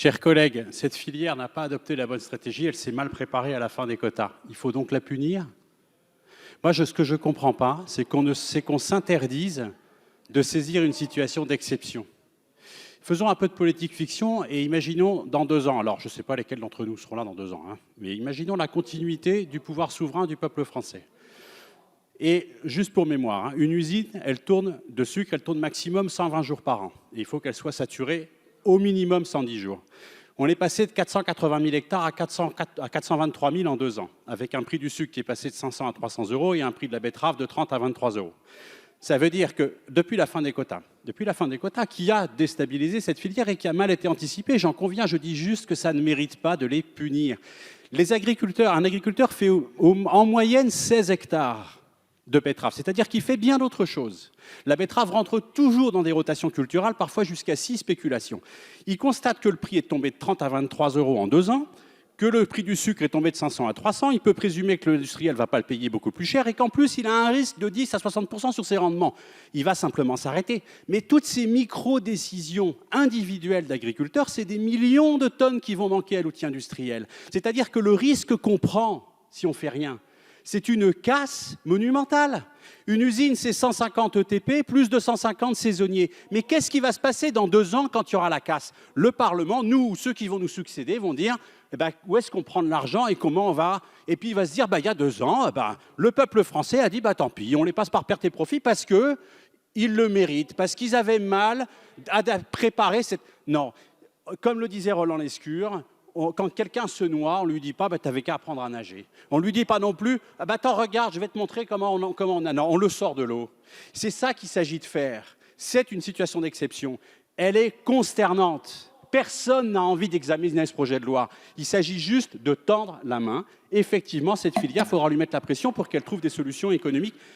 Chers collègues, cette filière n'a pas adopté la bonne stratégie, elle s'est mal préparée à la fin des quotas. Il faut donc la punir? Moi, ce que je ne comprends pas, c'est qu'on s'interdise de saisir une situation d'exception. Faisons un peu de politique fiction et imaginons dans 2 ans, alors je ne sais pas lesquels d'entre nous seront là dans 2 ans, mais imaginons la continuité du pouvoir souverain du peuple français. Et juste pour mémoire, une usine, elle tourne de sucre, elle tourne maximum 120 jours par an. Et il faut qu'elle soit saturée au minimum 110 jours. On est passé de 480 000 hectares à 423 000 en 2 ans, avec un prix du sucre qui est passé de 500 à 300 euros et un prix de la betterave de 30 à 23 euros. Ça veut dire que depuis la fin des quotas, qui a déstabilisé cette filière et qui a mal été anticipée, j'en conviens, je dis juste que ça ne mérite pas de les punir. Les agriculteurs, un agriculteur fait en moyenne 16 hectares de betterave, c'est-à-dire qu'il fait bien d'autres choses. La betterave rentre toujours dans des rotations culturales, parfois jusqu'à 6 spéculations. Il constate que le prix est tombé de 30 à 23 euros en 2 ans, que le prix du sucre est tombé de 500 à 300, il peut présumer que l'industriel ne va pas le payer beaucoup plus cher et qu'en plus, il a un risque de 10 à 60% sur ses rendements. Il va simplement s'arrêter. Mais toutes ces micro-décisions individuelles d'agriculteurs, c'est des millions de tonnes qui vont manquer à l'outil industriel. C'est-à-dire que le risque qu'on prend si on ne fait rien, c'est une casse monumentale. Une usine, c'est 150 ETP, plus de 150 saisonniers. Mais qu'est-ce qui va se passer dans 2 ans quand il y aura la casse? Le Parlement, nous, ou ceux qui vont nous succéder, vont dire où est-ce qu'on prend de l'argent et comment on va... Et puis il va se dire, il y a 2 ans, le peuple français a dit, tant pis, on les passe par perte et profit parce qu'ils le méritent, parce qu'ils avaient mal à préparer cette... Non, comme le disait Roland Lescure, quand quelqu'un se noie, on ne lui dit pas « t'avais qu'à apprendre à nager ». On ne lui dit pas non plus « attends, regarde, je vais te montrer comment on a... » Non, on le sort de l'eau. C'est ça qu'il s'agit de faire. C'est une situation d'exception. Elle est consternante. Personne n'a envie d'examiner ce projet de loi. Il s'agit juste de tendre la main. Effectivement, cette filière, il faudra lui mettre la pression pour qu'elle trouve des solutions économiques.